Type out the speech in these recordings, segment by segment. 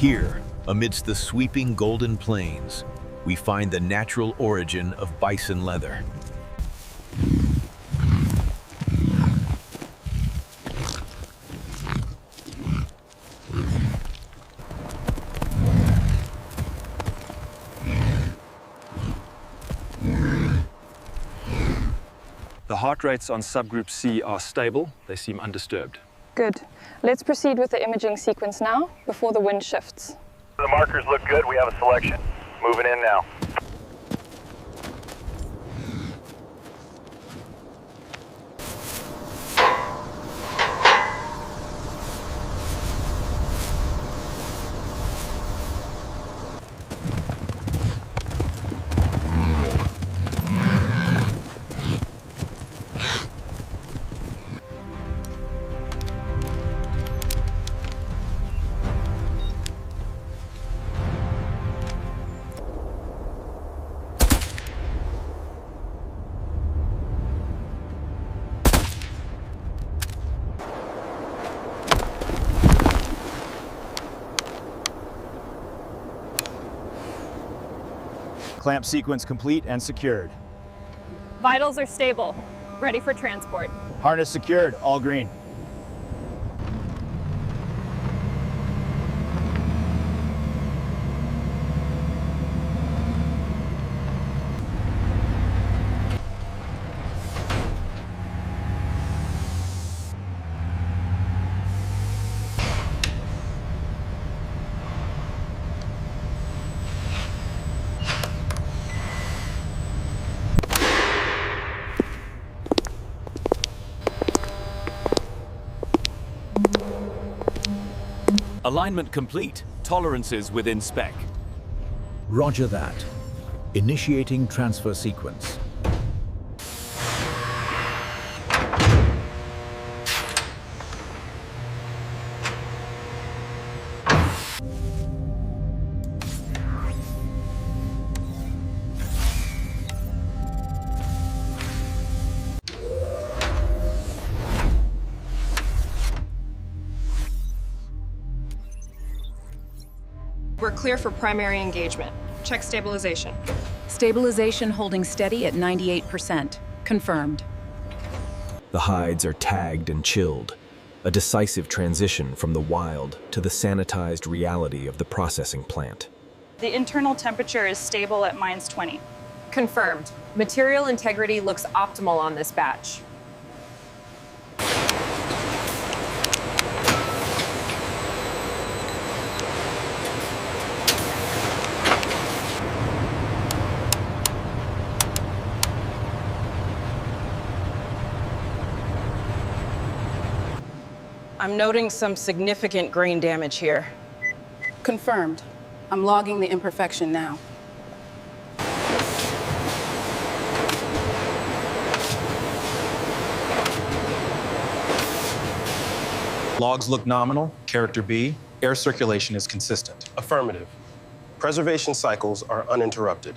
Here, amidst the sweeping golden plains, we find the natural origin of bison leather. The heart rates on subgroup C are stable. They seem undisturbed. Good. Let's proceed with the imaging sequence now, before the wind shifts. The markers look good. We have a selection. Moving in now. Clamp sequence complete and secured. Vitals are stable, ready for transport. Harness secured, all green. Alignment complete. Tolerances within spec. Roger that. Initiating transfer sequence. We're clear for primary engagement. Check stabilization. Stabilization holding steady at 98%. Confirmed. The hides are tagged and chilled, a decisive transition from the wild to the sanitized reality of the processing plant. The internal temperature is stable at -20. Confirmed. Material integrity looks optimal on this batch. I'm noting some significant grain damage here. Confirmed. I'm logging the imperfection now. Logs look nominal, character B. Air circulation is consistent. Affirmative. Preservation cycles are uninterrupted.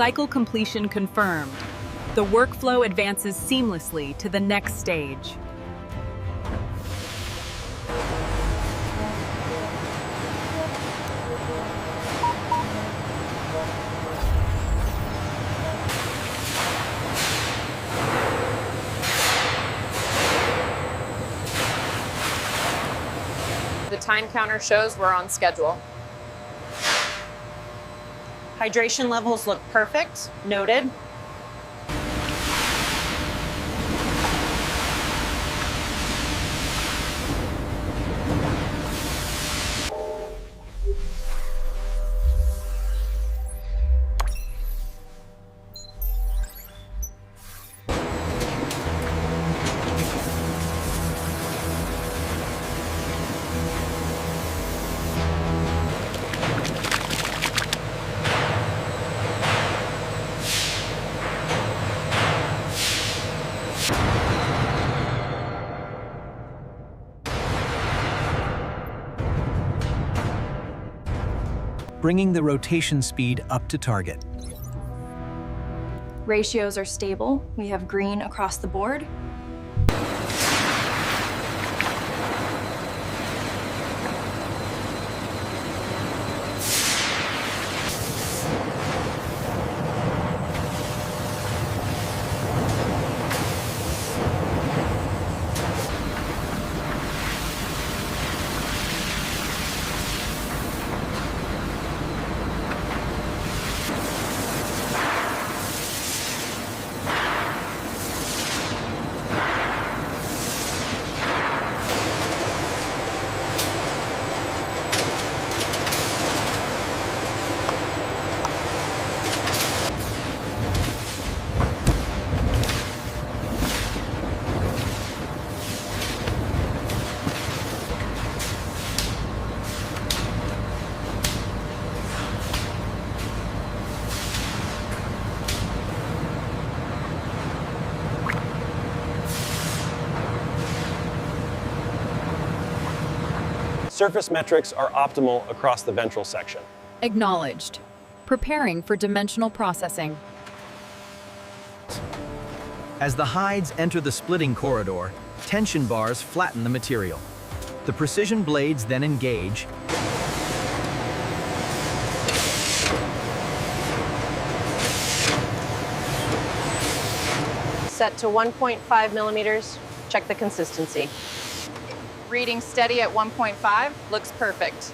Cycle completion confirmed. The workflow advances seamlessly to the next stage. The time counter shows we're on schedule. Hydration levels look perfect. Noted. Bringing the rotation speed up to target. Ratios are stable. We have green across the board. Surface metrics are optimal across the ventral section. Acknowledged. Preparing for dimensional processing. As the hides enter the splitting corridor, tension bars flatten the material. The precision blades then engage, Set to 1.5 millimeters. Check the consistency. Reading steady at 1.5. Looks perfect.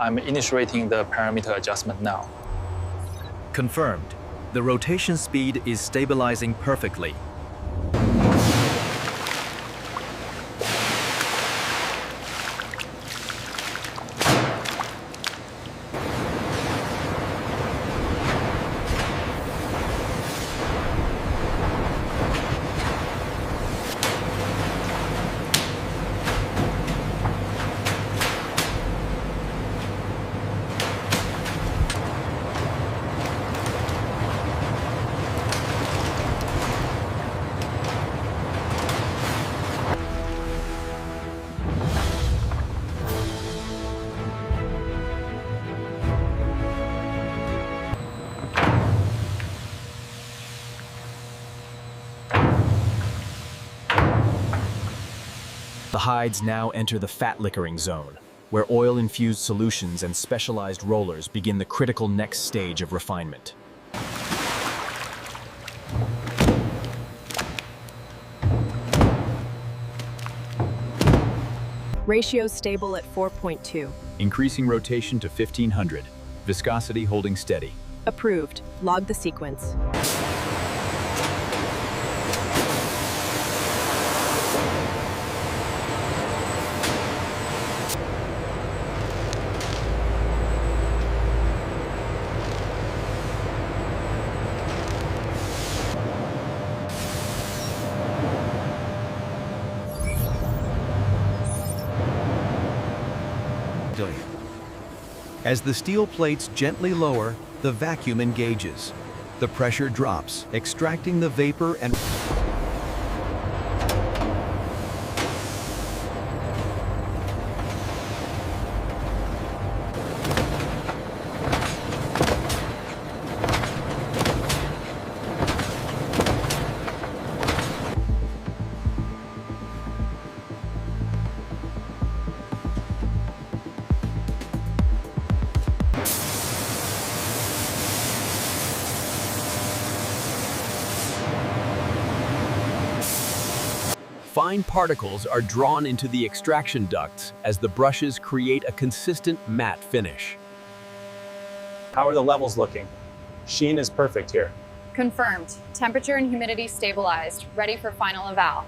I'm initiating the parameter adjustment now. Confirmed. The rotation speed is stabilizing perfectly. The hides now enter the fat liquoring zone, where oil-infused solutions and specialized rollers begin the critical next stage of refinement. Ratio stable at 4.2. Increasing rotation to 1500. Viscosity holding steady. Approved. Log the sequence. As the steel plates gently lower, the vacuum engages. The pressure drops, extracting the vapor and Fine particles are drawn into the extraction ducts as the brushes create a consistent matte finish. How are the levels looking? Sheen is perfect here. Confirmed. Temperature and humidity stabilized. Ready for final eval.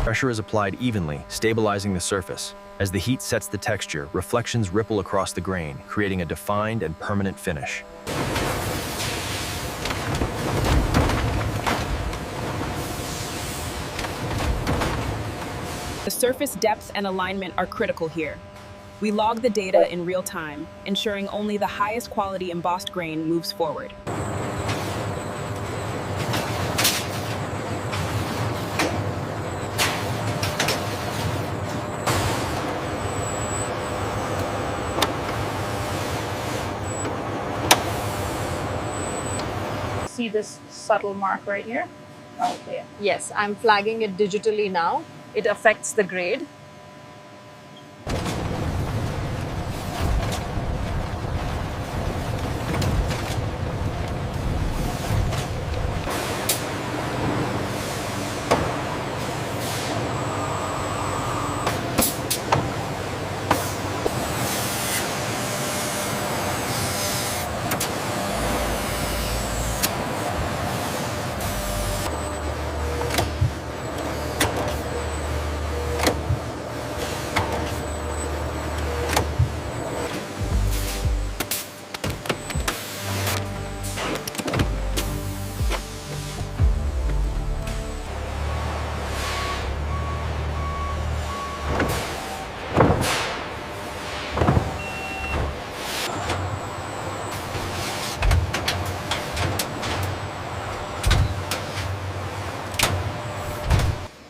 Pressure is applied evenly, stabilizing the surface. As the heat sets the texture, reflections ripple across the grain, creating a defined and permanent finish. The surface depth and alignment are critical here. We log the data in real time, ensuring only the highest quality embossed grain moves forward. See this subtle mark right here? Okay. Yes, I'm flagging it digitally now. It affects the grade.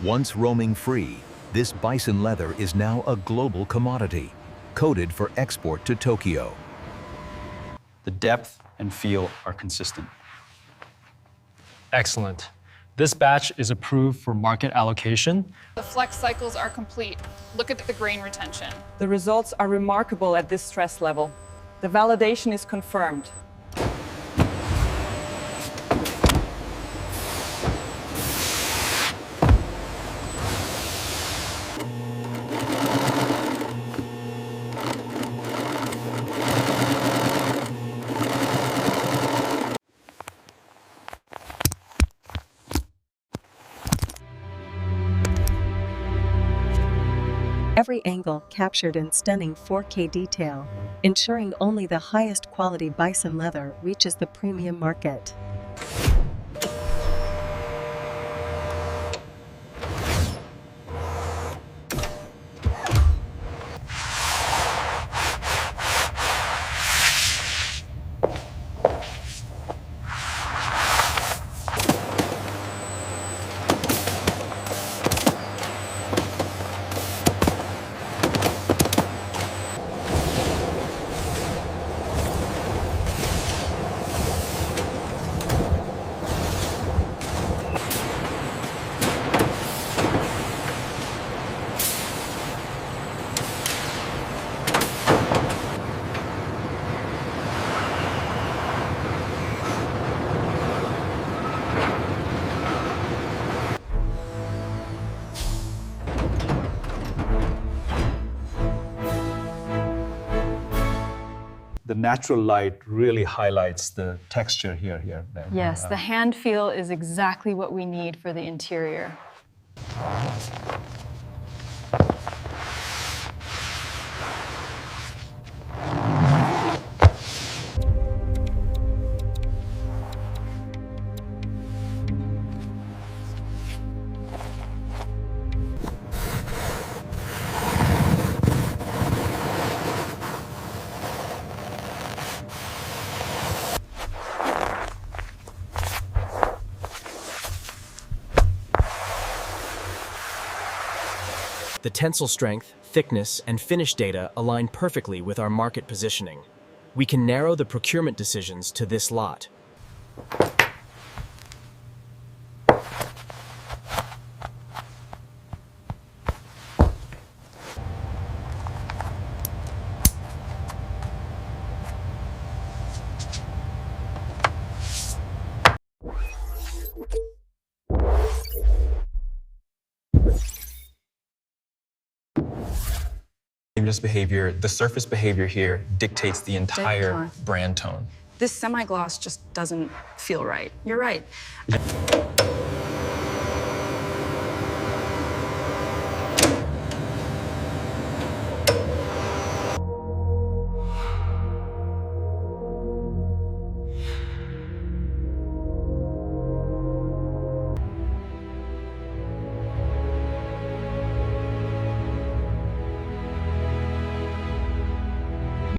Once roaming free, this bison leather is now a global commodity, coded for export to Tokyo. The depth and feel are consistent. Excellent. This batch is approved for market allocation. The flex cycles are complete. Look at the grain retention. The results are remarkable at this stress level. The validation is confirmed. Every angle captured in stunning 4K detail, ensuring only the highest quality bison leather reaches the premium market. the natural light really highlights the texture here. There. Yes, the hand feel is exactly what we need for the interior. The tensile strength, thickness, and finish data align perfectly with our market positioning. We can narrow the procurement decisions to this lot. Behavior, the surface behavior here dictates the entire brand tone. This semi-gloss just doesn't feel right. You're right.